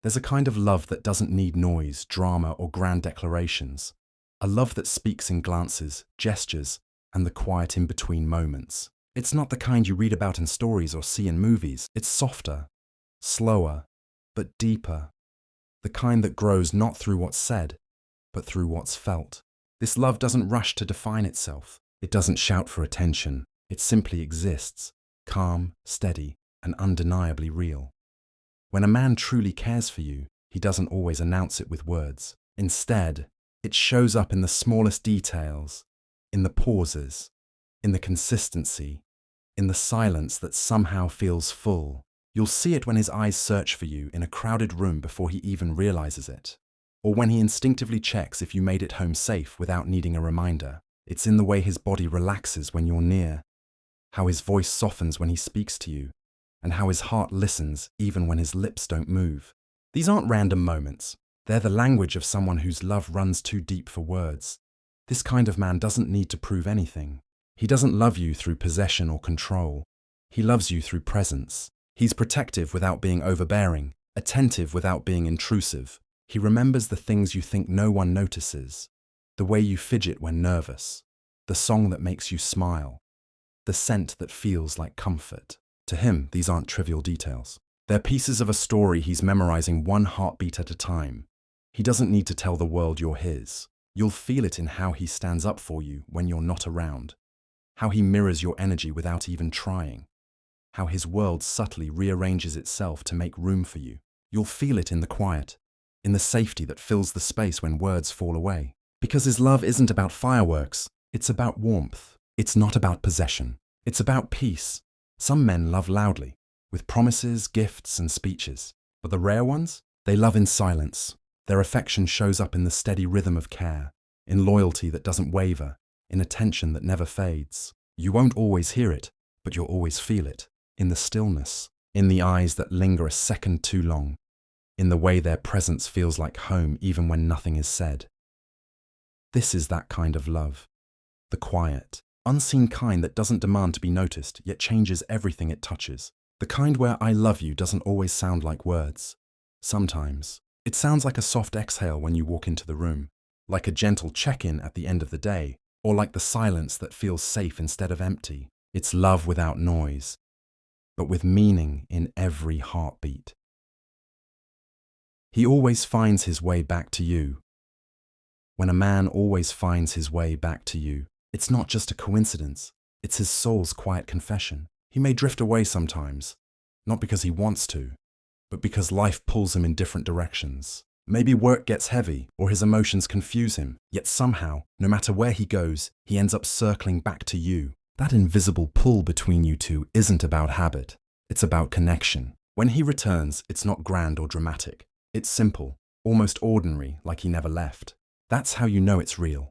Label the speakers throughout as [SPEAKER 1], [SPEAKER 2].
[SPEAKER 1] There's a kind of love that doesn't need noise, drama, or grand declarations. A love that speaks in glances, gestures, and the quiet in-between moments. It's not the kind you read about in stories or see in movies. It's softer, slower, but deeper. The kind that grows not through what's said, but through what's felt. This love doesn't rush to define itself. It doesn't shout for attention. It simply exists, calm, steady, and undeniably real. When a man truly cares for you, he doesn't always announce it with words. Instead, it shows up in the smallest details, in the pauses, in the consistency, in the silence that somehow feels full. You'll see it when his eyes search for you in a crowded room before he even realizes it, or when he instinctively checks if you made it home safe without needing a reminder. It's in the way his body relaxes when you're near, how his voice softens when he speaks to you, and how his heart listens even when his lips don't move. These aren't random moments. They're the language of someone whose love runs too deep for words. This kind of man doesn't need to prove anything. He doesn't love you through possession or control. He loves you through presence. He's protective without being overbearing, attentive without being intrusive. He remembers the things you think no one notices, the way you fidget when nervous, the song that makes you smile, the scent that feels like comfort. To him, these aren't trivial details. They're pieces of a story he's memorizing one heartbeat at a time. He doesn't need to tell the world you're his. You'll feel it in how he stands up for you when you're not around, how he mirrors your energy without even trying, how his world subtly rearranges itself to make room for you. You'll feel it in the quiet, in the safety that fills the space when words fall away. Because his love isn't about fireworks, it's about warmth. It's not about possession. It's about peace. Some men love loudly, with promises, gifts, and speeches. But the rare ones? They love in silence. Their affection shows up in the steady rhythm of care, in loyalty that doesn't waver, in attention that never fades. You won't always hear it, but you'll always feel it. In the stillness, in the eyes that linger a second too long, in the way their presence feels like home even when nothing is said. This is that kind of love. The quiet, unseen kind that doesn't demand to be noticed, yet changes everything it touches. The kind where I love you doesn't always sound like words. Sometimes, it sounds like a soft exhale when you walk into the room, like a gentle check-in at the end of the day, or like the silence that feels safe instead of empty. It's love without noise, but with meaning in every heartbeat. He always finds his way back to you. When a man always finds his way back to you, it's not just a coincidence, it's his soul's quiet confession. He may drift away sometimes, not because he wants to, but because life pulls him in different directions. Maybe work gets heavy, or his emotions confuse him, yet somehow, no matter where he goes, he ends up circling back to you. That invisible pull between you two isn't about habit, it's about connection. When he returns, it's not grand or dramatic. It's simple, almost ordinary, like he never left. That's how you know it's real.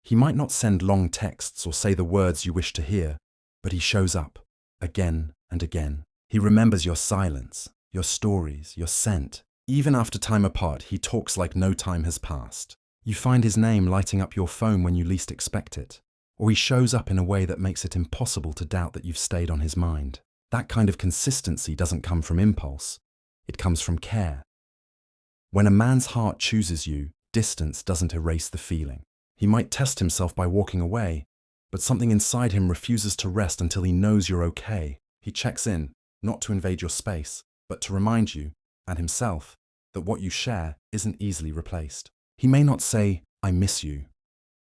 [SPEAKER 1] He might not send long texts or say the words you wish to hear, but he shows up, again and again. He remembers your silence, your stories, your scent. Even after time apart, he talks like no time has passed. You find his name lighting up your phone when you least expect it, or he shows up in a way that makes it impossible to doubt that you've stayed on his mind. That kind of consistency doesn't come from impulse, it comes from care. When a man's heart chooses you, distance doesn't erase the feeling. He might test himself by walking away, but something inside him refuses to rest until he knows you're okay. He checks in, not to invade your space, but to remind you, and himself, that what you share isn't easily replaced. He may not say, "I miss you,"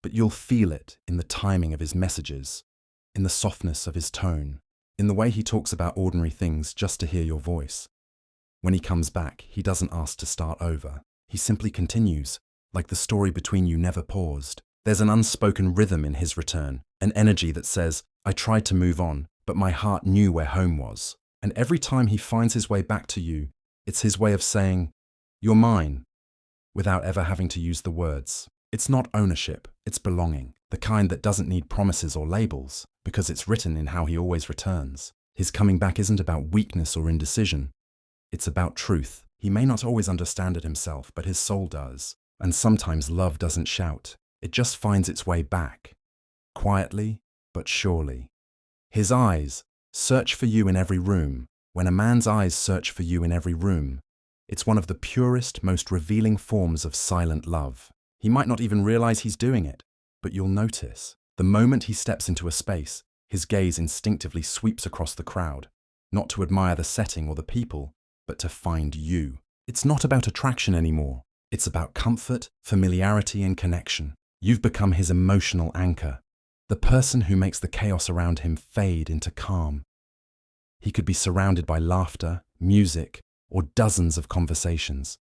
[SPEAKER 1] but you'll feel it in the timing of his messages, in the softness of his tone, in the way he talks about ordinary things just to hear your voice. When he comes back, he doesn't ask to start over. He simply continues, like the story between you never paused. There's an unspoken rhythm in his return, an energy that says, "I tried to move on, but my heart knew where home was." And every time he finds his way back to you, it's his way of saying, "You're mine," without ever having to use the words. It's not ownership, it's belonging, the kind that doesn't need promises or labels, because it's written in how he always returns. His coming back isn't about weakness or indecision. It's about truth. He may not always understand it himself, but his soul does. And sometimes love doesn't shout. It just finds its way back, quietly but surely. His eyes search for you in every room. When a man's eyes search for you in every room, It's one of the purest, most revealing forms of silent love. He might not even realize he's doing it, but you'll notice. The moment he steps into a space, his gaze instinctively sweeps across the crowd, not to admire the setting or the people, but to find you. It's not about attraction anymore. It's about comfort, familiarity, and connection. You've become his emotional anchor, the person who makes the chaos around him fade into calm. He could be surrounded by laughter, music, or dozens of conversations,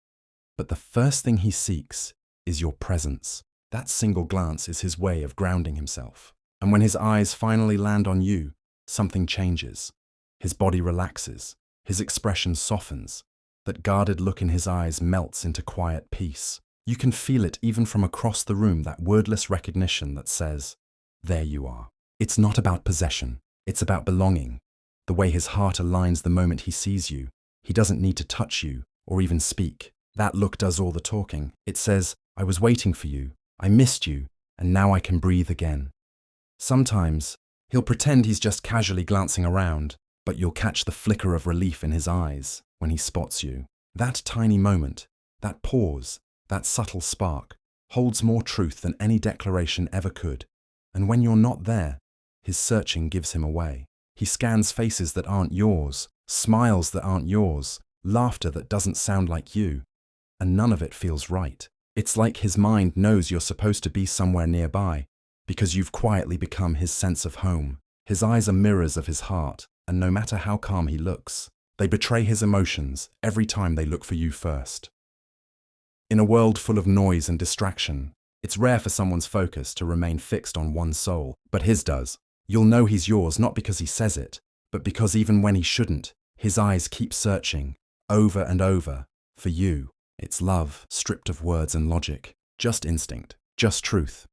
[SPEAKER 1] but the first thing he seeks is your presence. That single glance is his way of grounding himself. And when his eyes finally land on you, something changes. His body relaxes, his expression softens. That guarded look in his eyes melts into quiet peace. You can feel it even from across the room, that wordless recognition that says, there you are. It's not about possession, it's about belonging. The way his heart aligns the moment he sees you. He doesn't need to touch you or even speak. That look does all the talking. It says, I was waiting for you, I missed you, and now I can breathe again. Sometimes, he'll pretend he's just casually glancing around, but you'll catch the flicker of relief in his eyes when he spots you. That tiny moment, that pause, that subtle spark, holds more truth than any declaration ever could. And when you're not there, his searching gives him away. He scans faces that aren't yours, smiles that aren't yours, laughter that doesn't sound like you, and none of it feels right. It's like his mind knows you're supposed to be somewhere nearby, because you've quietly become his sense of home. His eyes are mirrors of his heart, and no matter how calm he looks, they betray his emotions every time they look for you first. In a world full of noise and distraction, it's rare for someone's focus to remain fixed on one soul, but his does. You'll know he's yours not because he says it, but because even when he shouldn't, his eyes keep searching, over and over, for you. It's love, stripped of words and logic, just instinct, just truth.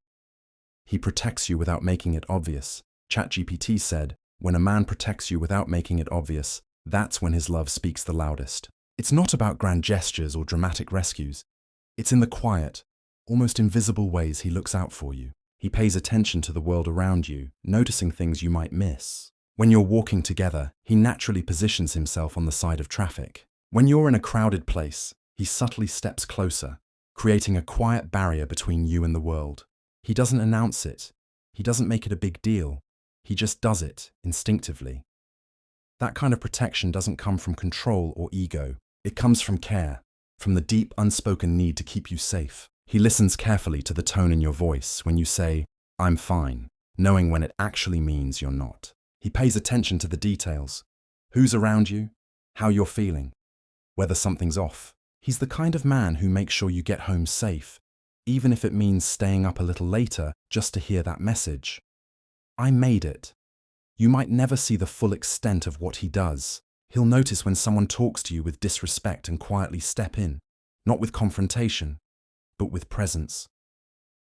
[SPEAKER 1] He protects you without making it obvious. ChatGPT said, when a man protects you without making it obvious, that's when his love speaks the loudest. It's not about grand gestures or dramatic rescues. It's in the quiet, almost invisible ways he looks out for you. He pays attention to the world around you, noticing things you might miss. When you're walking together, he naturally positions himself on the side of traffic. When you're in a crowded place, he subtly steps closer, creating a quiet barrier between you and the world. He doesn't announce it. He doesn't make it a big deal. He just does it, instinctively. That kind of protection doesn't come from control or ego. It comes from care, from the deep, unspoken need to keep you safe. He listens carefully to the tone in your voice when you say, I'm fine, knowing when it actually means you're not. He pays attention to the details. Who's around you, how you're feeling, whether something's off. He's the kind of man who makes sure you get home safe, even if it means staying up a little later just to hear that message. I made it. You might never see the full extent of what he does. He'll notice when someone talks to you with disrespect and quietly step in, not with confrontation, but with presence.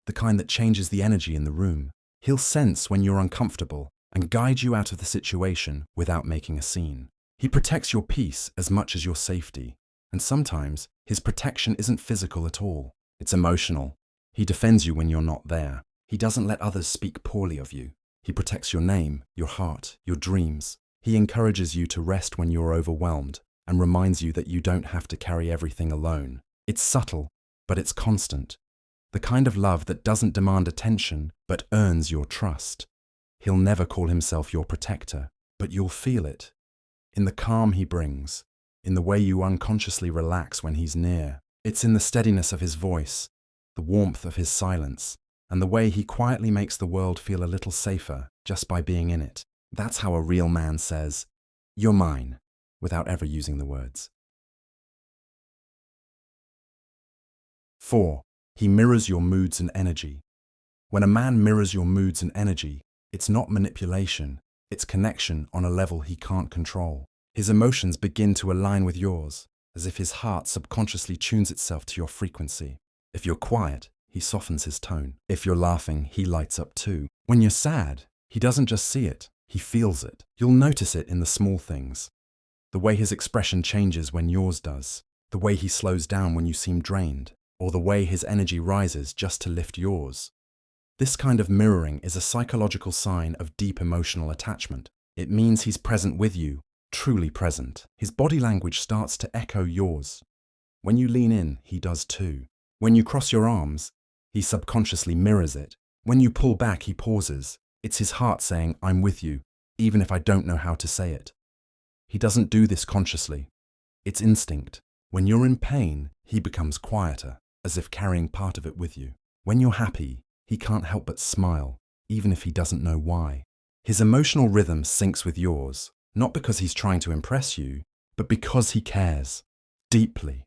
[SPEAKER 1] The kind that changes the energy in the room. He'll sense when you're uncomfortable and guide you out of the situation without making a scene. He protects your peace as much as your safety. And sometimes, his protection isn't physical at all. It's emotional. He defends you when you're not there. He doesn't let others speak poorly of you. He protects your name, your heart, your dreams. He encourages you to rest when you're overwhelmed and reminds you that you don't have to carry everything alone. It's subtle, but it's constant. The kind of love that doesn't demand attention, but earns your trust. He'll never call himself your protector, but you'll feel it. In the calm he brings, in the way you unconsciously relax when he's near. It's in the steadiness of his voice, the warmth of his silence, and the way he quietly makes the world feel a little safer just by being in it. That's how a real man says, "You're mine," without ever using the words. 4. He mirrors your moods and energy. When a man mirrors your moods and energy, it's not manipulation, it's connection on a level he can't control. His emotions begin to align with yours, as if his heart subconsciously tunes itself to your frequency. If you're quiet, he softens his tone. If you're laughing, he lights up too. When you're sad, he doesn't just see it, he feels it. You'll notice it in the small things. The way his expression changes when yours does, the way he slows down when you seem drained, or the way his energy rises just to lift yours. This kind of mirroring is a psychological sign of deep emotional attachment. It means he's present with you, truly present. His body language starts to echo yours. When you lean in, he does too. When you cross your arms, he subconsciously mirrors it. When you pull back, he pauses. It's his heart saying, I'm with you, even if I don't know how to say it. He doesn't do this consciously. It's instinct. When you're in pain, he becomes quieter, as if carrying part of it with you. When you're happy, he can't help but smile, even if he doesn't know why. His emotional rhythm syncs with yours, not because he's trying to impress you, but because he cares, deeply.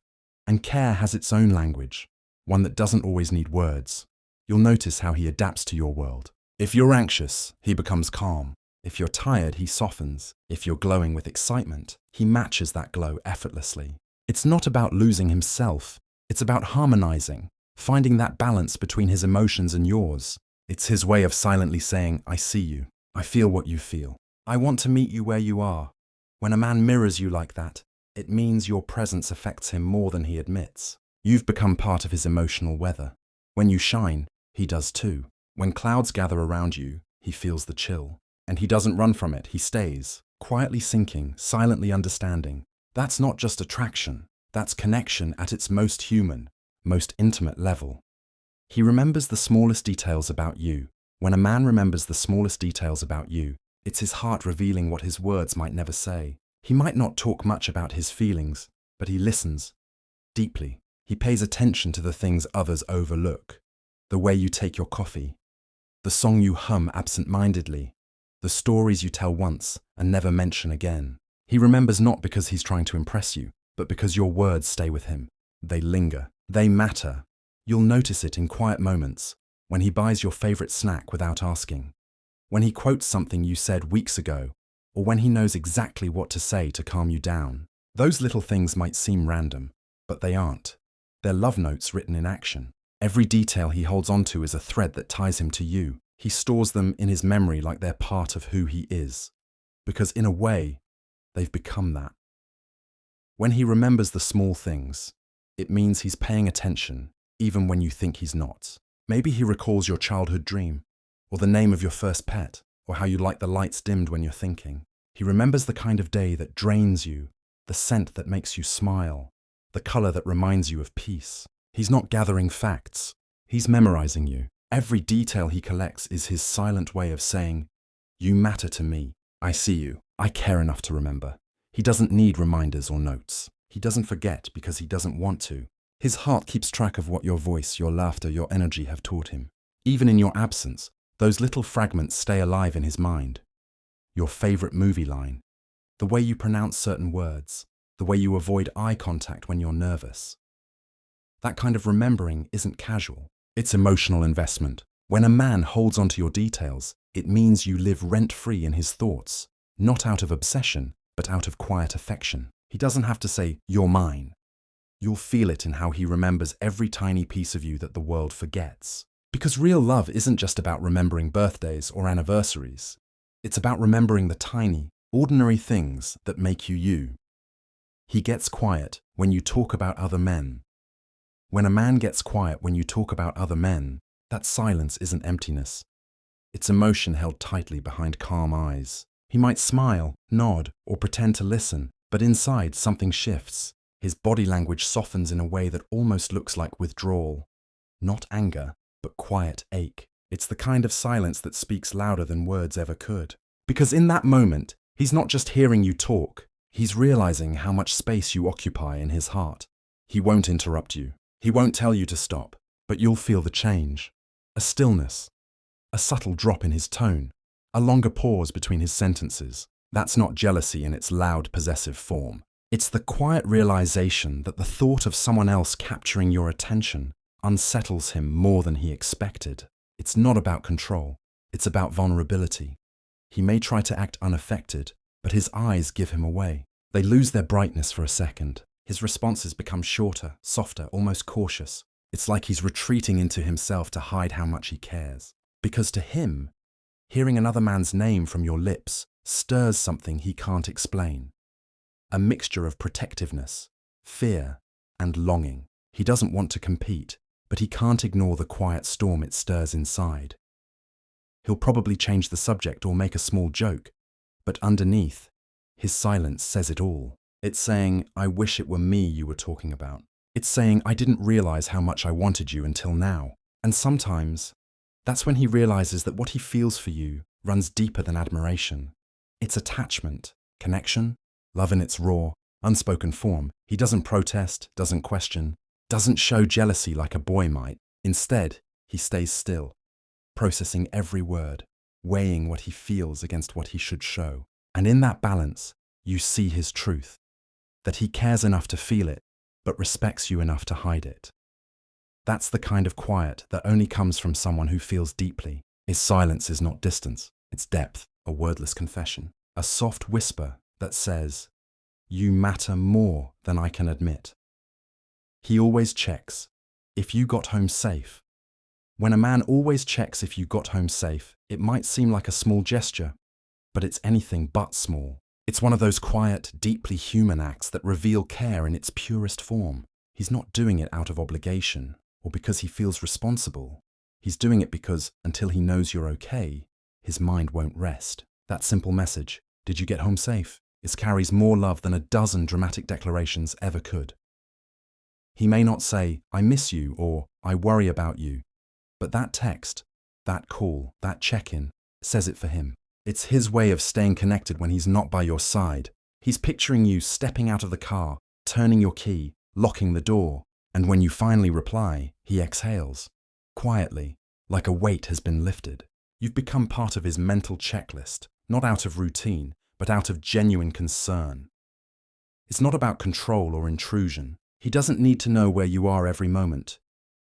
[SPEAKER 1] And care has its own language, one that doesn't always need words. You'll notice how he adapts to your world. If you're anxious, he becomes calm. If you're tired, he softens. If you're glowing with excitement, he matches that glow effortlessly. It's not about losing himself. It's about harmonizing, finding that balance between his emotions and yours. It's his way of silently saying, I see you. I feel what you feel. I want to meet you where you are. When a man mirrors you like that, it means your presence affects him more than he admits. You've become part of his emotional weather. When you shine, he does too. When clouds gather around you, he feels the chill. And he doesn't run from it, he stays, quietly sinking, silently understanding. That's not just attraction, that's connection at its most human, most intimate level. He remembers the smallest details about you. When a man remembers the smallest details about you, it's his heart revealing what his words might never say. He might not talk much about his feelings, but he listens deeply. He pays attention to the things others overlook. The way you take your coffee, the song you hum absent-mindedly, the stories you tell once and never mention again. He remembers not because he's trying to impress you, but because your words stay with him. They linger. They matter. You'll notice it in quiet moments, when he buys your favorite snack without asking, when he quotes something you said weeks ago, or when he knows exactly what to say to calm you down. Those little things might seem random, but they aren't. They're love notes written in action. Every detail he holds onto is a thread that ties him to you. He stores them in his memory like they're part of who he is, because in a way, they've become that. When he remembers the small things, it means he's paying attention, even when you think he's not. Maybe he recalls your childhood dream, or the name of your first pet, or how you like the lights dimmed when you're thinking. He remembers the kind of day that drains you, the scent that makes you smile, the color that reminds you of peace. He's not gathering facts, he's memorizing you. Every detail he collects is his silent way of saying, you matter to me, I see you, I care enough to remember. He doesn't need reminders or notes. He doesn't forget because he doesn't want to. His heart keeps track of what your voice, your laughter, your energy have taught him. Even in your absence, those little fragments stay alive in his mind. Your favorite movie line, the way you pronounce certain words, the way you avoid eye contact when you're nervous. That kind of remembering isn't casual. It's emotional investment. When a man holds onto your details, it means you live rent-free in his thoughts, not out of obsession, but out of quiet affection. He doesn't have to say, you're mine. You'll feel it in how he remembers every tiny piece of you that the world forgets. Because real love isn't just about remembering birthdays or anniversaries. It's about remembering the tiny, ordinary things that make you you. He gets quiet when you talk about other men. When a man gets quiet when you talk about other men, that silence isn't emptiness. It's emotion held tightly behind calm eyes. He might smile, nod, or pretend to listen, but inside something shifts. His body language softens in a way that almost looks like withdrawal. Not anger, but quiet ache. It's the kind of silence that speaks louder than words ever could. Because in that moment, he's not just hearing you talk, he's realizing how much space you occupy in his heart. He won't interrupt you. He won't tell you to stop, but you'll feel the change. A stillness, a subtle drop in his tone, a longer pause between his sentences. That's not jealousy in its loud, possessive form. It's the quiet realization that the thought of someone else capturing your attention unsettles him more than he expected. It's not about control. It's about vulnerability. He may try to act unaffected, but his eyes give him away. They lose their brightness for a second. His responses become shorter, softer, almost cautious. It's like he's retreating into himself to hide how much he cares. Because to him, hearing another man's name from your lips stirs something he can't explain. A mixture of protectiveness, fear, and longing. He doesn't want to compete, but he can't ignore the quiet storm it stirs inside. He'll probably change the subject or make a small joke, but underneath, his silence says it all. It's saying, I wish it were me you were talking about. It's saying, I didn't realize how much I wanted you until now. And sometimes, that's when he realizes that what he feels for you runs deeper than admiration. It's attachment, connection, love in its raw, unspoken form. He doesn't protest, doesn't question, doesn't show jealousy like a boy might. Instead, he stays still, processing every word, weighing what he feels against what he should show. And in that balance, you see his truth, that he cares enough to feel it, but respects you enough to hide it. That's the kind of quiet that only comes from someone who feels deeply. His silence is not distance, it's depth, a wordless confession, a soft whisper that says, you matter more than I can admit. He always checks if you got home safe. When a man always checks if you got home safe, it might seem like a small gesture, but it's anything but small. It's one of those quiet, deeply human acts that reveal care in its purest form. He's not doing it out of obligation or because he feels responsible. He's doing it because, until he knows you're okay, his mind won't rest. That simple message, did you get home safe, carries more love than a dozen dramatic declarations ever could. He may not say, I miss you or I worry about you, but that text, that call, that check-in says it for him. It's his way of staying connected when he's not by your side. He's picturing you stepping out of the car, turning your key, locking the door, and when you finally reply, he exhales, quietly, like a weight has been lifted. You've become part of his mental checklist, not out of routine, but out of genuine concern. It's not about control or intrusion. He doesn't need to know where you are every moment.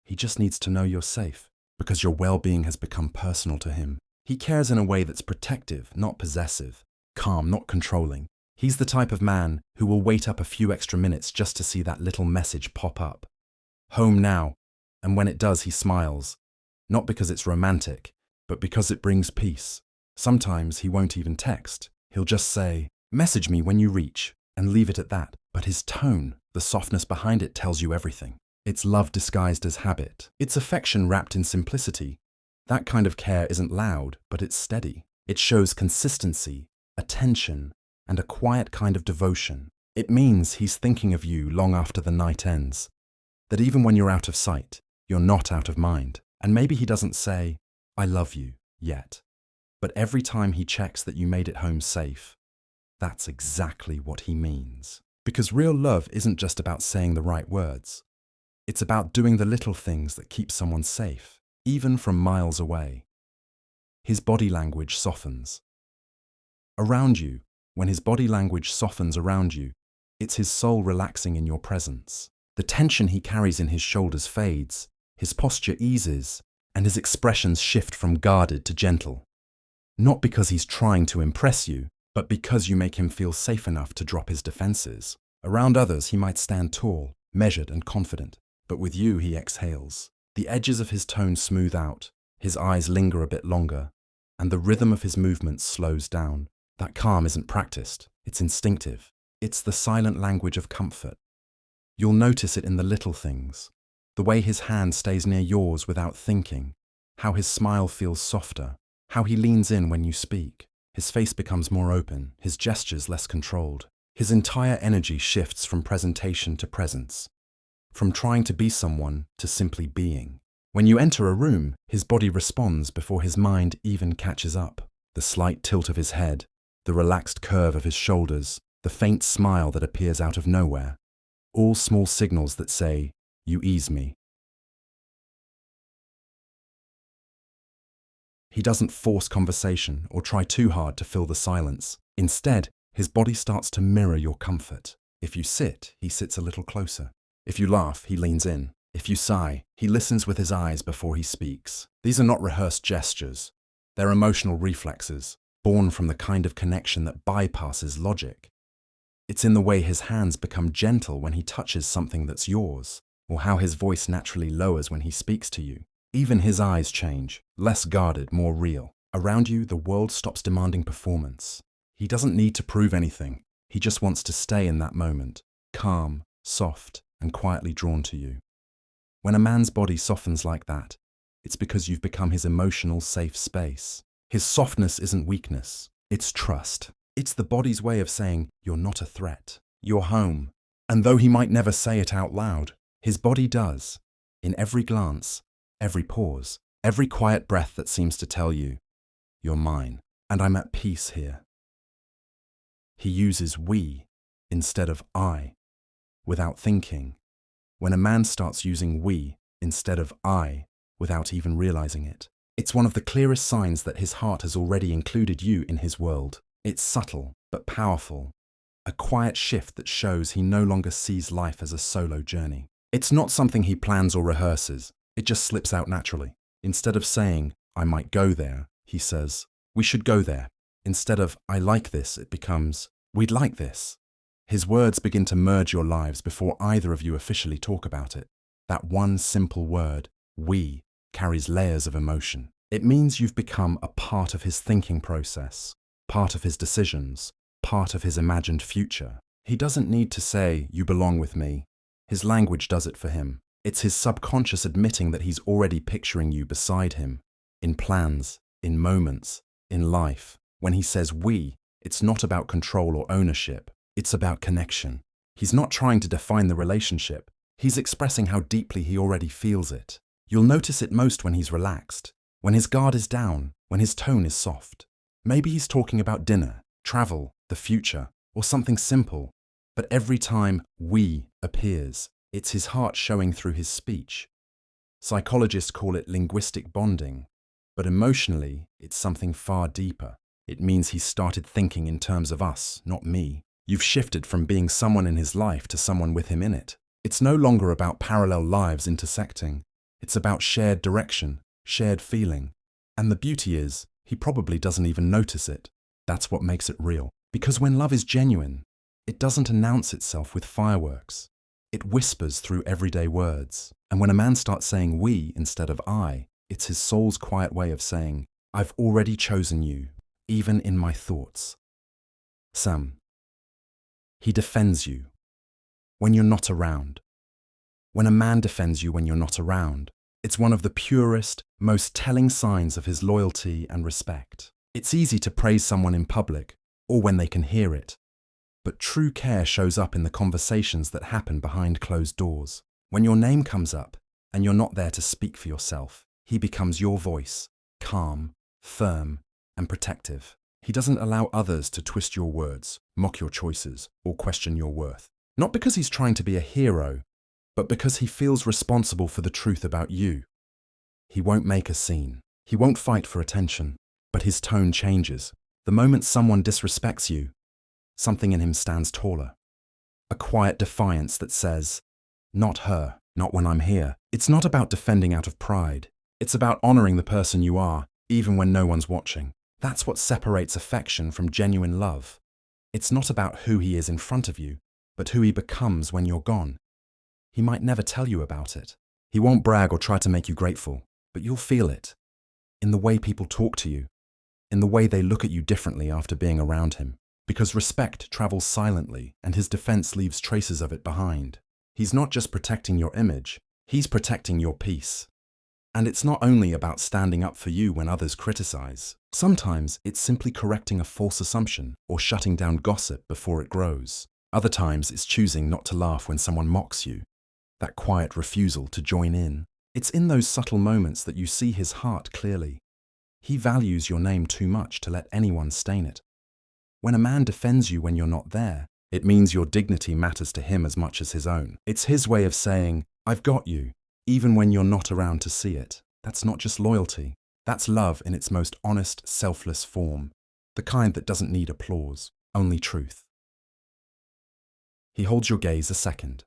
[SPEAKER 1] He just needs to know you're safe, because your well-being has become personal to him. He cares in a way that's protective, not possessive, calm, not controlling. He's the type of man who will wait up a few extra minutes just to see that little message pop up. Home now, and when it does, he smiles. Not because it's romantic, but because it brings peace. Sometimes he won't even text. He'll just say, message me when you reach, and leave it at that. But his tone, the softness behind it, tells you everything. It's love disguised as habit. It's affection wrapped in simplicity. That kind of care isn't loud, but it's steady. It shows consistency, attention, and a quiet kind of devotion. It means he's thinking of you long after the night ends. That even when you're out of sight, you're not out of mind. And maybe he doesn't say, I love you, yet. But every time he checks that you made it home safe, that's exactly what he means. Because real love isn't just about saying the right words. It's about doing the little things that keep someone safe, even from miles away. His body language softens. Around you, when his body language softens around you, it's his soul relaxing in your presence. The tension he carries in his shoulders fades, his posture eases, and his expressions shift from guarded to gentle. Not because he's trying to impress you, but because you make him feel safe enough to drop his defenses. Around others, he might stand tall, measured and confident, but with you he exhales. The edges of his tone smooth out, his eyes linger a bit longer, and the rhythm of his movements slows down. That calm isn't practiced, it's instinctive. It's the silent language of comfort. You'll notice it in the little things, the way his hand stays near yours without thinking, how his smile feels softer, how he leans in when you speak. His face becomes more open, his gestures less controlled. His entire energy shifts from presentation to presence, from trying to be someone to simply being. When you enter a room, his body responds before his mind even catches up. The slight tilt of his head, the relaxed curve of his shoulders, the faint smile that appears out of nowhere. All small signals that say, you ease me. He doesn't force conversation or try too hard to fill the silence. Instead, his body starts to mirror your comfort. If you sit, he sits a little closer. If you laugh, he leans in. If you sigh, he listens with his eyes before he speaks. These are not rehearsed gestures. They're emotional reflexes, born from the kind of connection that bypasses logic. It's in the way his hands become gentle when he touches something that's yours, or how his voice naturally lowers when he speaks to you. Even his eyes change, less guarded, more real. Around you, the world stops demanding performance. He doesn't need to prove anything. He just wants to stay in that moment, calm, soft, and quietly drawn to you. When a man's body softens like that, it's because you've become his emotional safe space. His softness isn't weakness, it's trust. It's the body's way of saying, you're not a threat. You're home. And though he might never say it out loud, His body does, in every glance, every pause, every quiet breath that seems to tell you, you're mine, and I'm at peace here. He uses we instead of I, without thinking. When a man starts using we instead of I, without even realizing it, it's one of the clearest signs that his heart has already included you in his world. It's subtle, but powerful. A quiet shift that shows he no longer sees life as a solo journey. It's not something he plans or rehearses. It just slips out naturally. Instead of saying, I might go there, he says, we should go there. Instead of, I like this, it becomes, we'd like this. His words begin to merge your lives before either of you officially talk about it. That one simple word, we, carries layers of emotion. It means you've become a part of his thinking process, part of his decisions, part of his imagined future. He doesn't need to say, you belong with me. His language does it for him. It's his subconscious admitting that he's already picturing you beside him, in plans, in moments, in life. When he says we, it's not about control or ownership. It's about connection. He's not trying to define the relationship. He's expressing how deeply he already feels it. You'll notice it most when he's relaxed, when his guard is down, when his tone is soft. Maybe he's talking about dinner, travel, the future, or something simple. But every time we appears, it's his heart showing through his speech. Psychologists call it linguistic bonding, but emotionally, it's something far deeper. It means he's started thinking in terms of us, not me. You've shifted from being someone in his life to someone with him in it. It's no longer about parallel lives intersecting. It's about shared direction, shared feeling. And the beauty is, he probably doesn't even notice it. That's what makes it real. Because when love is genuine, it doesn't announce itself with fireworks. It whispers through everyday words. And when a man starts saying we instead of I, it's his soul's quiet way of saying, I've already chosen you, even in my thoughts. Sam. He defends you when you're not around. When a man defends you when you're not around, it's one of the purest, most telling signs of his loyalty and respect. It's easy to praise someone in public, or when they can hear it. But true care shows up in the conversations that happen behind closed doors. When your name comes up, and you're not there to speak for yourself, he becomes your voice, calm, firm, and protective. He doesn't allow others to twist your words, mock your choices, or question your worth. Not because he's trying to be a hero, but because he feels responsible for the truth about you. He won't make a scene. He won't fight for attention, but his tone changes. The moment someone disrespects you, something in him stands taller. A quiet defiance that says, not her, not when I'm here. It's not about defending out of pride. It's about honoring the person you are, even when no one's watching. That's what separates affection from genuine love. It's not about who he is in front of you, but who he becomes when you're gone. He might never tell you about it. He won't brag or try to make you grateful, but you'll feel it. In the way people talk to you, in the way they look at you differently after being around him. Because respect travels silently, and his defense leaves traces of it behind. He's not just protecting your image, he's protecting your peace. And it's not only about standing up for you when others criticize. Sometimes it's simply correcting a false assumption or shutting down gossip before it grows. Other times it's choosing not to laugh when someone mocks you. That quiet refusal to join in. It's in those subtle moments that you see his heart clearly. He values your name too much to let anyone stain it. When a man defends you when you're not there, it means your dignity matters to him as much as his own. It's his way of saying, I've got you, even when you're not around to see it. That's not just loyalty. That's love in its most honest, selfless form. The kind that doesn't need applause, only truth. He holds your gaze a second.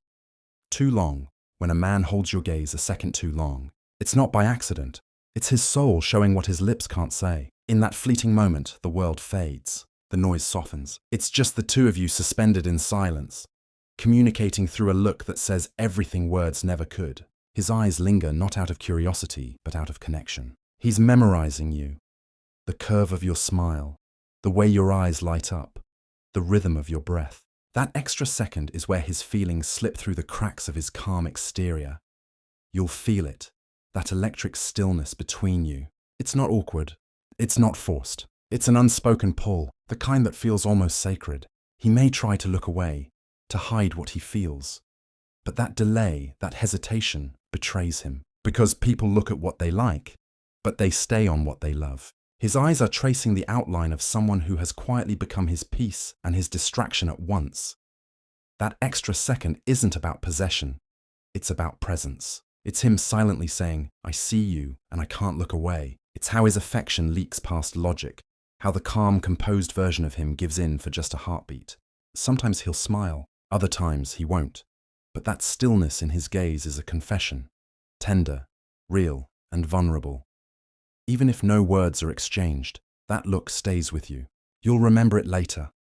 [SPEAKER 1] Too long. When a man holds your gaze a second too long, it's not by accident. It's his soul showing what his lips can't say. In that fleeting moment, the world fades. The noise softens. It's just the two of you suspended in silence, communicating through a look that says everything words never could. His eyes linger not out of curiosity, but out of connection. He's memorizing you. The curve of your smile, the way your eyes light up, the rhythm of your breath. That extra second is where his feelings slip through the cracks of his calm exterior. You'll feel it, that electric stillness between you. It's not awkward. It's not forced. It's an unspoken pull, the kind that feels almost sacred. He may try to look away, to hide what he feels. But that delay, that hesitation, betrays him. Because people look at what they like, but they stay on what they love. His eyes are tracing the outline of someone who has quietly become his peace and his distraction at once. That extra second isn't about possession, it's about presence. It's him silently saying, I see you and I can't look away. It's how his affection leaks past logic, how the calm, composed version of him gives in for just a heartbeat. Sometimes he'll smile, other times he won't. But that stillness in his gaze is a confession, tender, real, and vulnerable. Even if no words are exchanged, that look stays with you. You'll remember it later.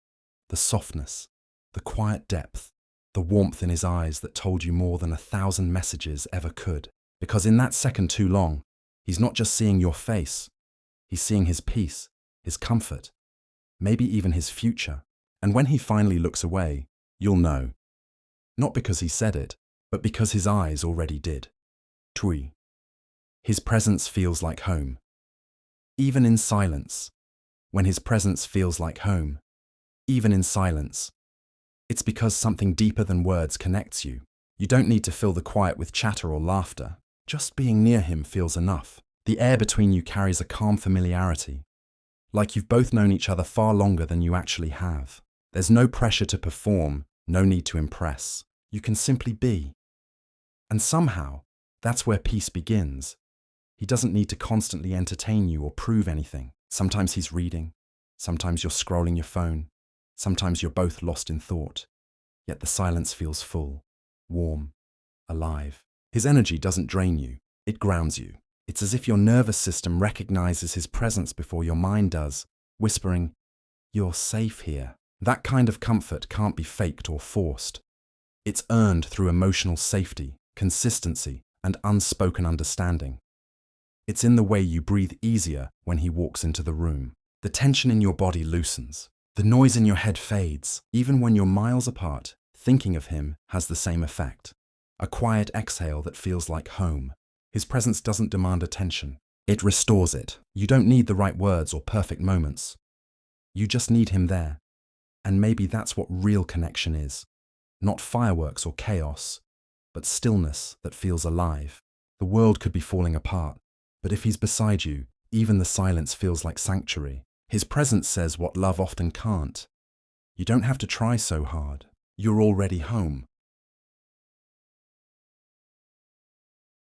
[SPEAKER 1] The softness, the quiet depth, the warmth in his eyes that told you more than 1,000 messages ever could. Because in that second too long, he's not just seeing your face, he's seeing his peace, his comfort, maybe even his future. And when he finally looks away, you'll know. Not because he said it, but because his eyes already did. Tui. His presence feels like home. Even in silence. When his presence feels like home, even in silence, it's because something deeper than words connects you. You don't need to fill the quiet with chatter or laughter. Just being near him feels enough. The air between you carries a calm familiarity, like you've both known each other far longer than you actually have. There's no pressure to perform, no need to impress. You can simply be. And somehow, that's where peace begins. He doesn't need to constantly entertain you or prove anything. Sometimes he's reading, sometimes you're scrolling your phone, sometimes you're both lost in thought. Yet the silence feels full, warm, alive. His energy doesn't drain you, it grounds you. It's as if your nervous system recognizes his presence before your mind does, whispering, "You're safe here." That kind of comfort can't be faked or forced. It's earned through emotional safety, consistency, and unspoken understanding. It's in the way you breathe easier when he walks into the room. The tension in your body loosens. The noise in your head fades. Even when you're miles apart, thinking of him has the same effect. A quiet exhale that feels like home. His presence doesn't demand attention. It restores it. You don't need the right words or perfect moments. You just need him there. And maybe that's what real connection is. Not fireworks or chaos, but stillness that feels alive. The world could be falling apart, but if he's beside you, even the silence feels like sanctuary. His presence says what love often can't. You don't have to try so hard. You're already home.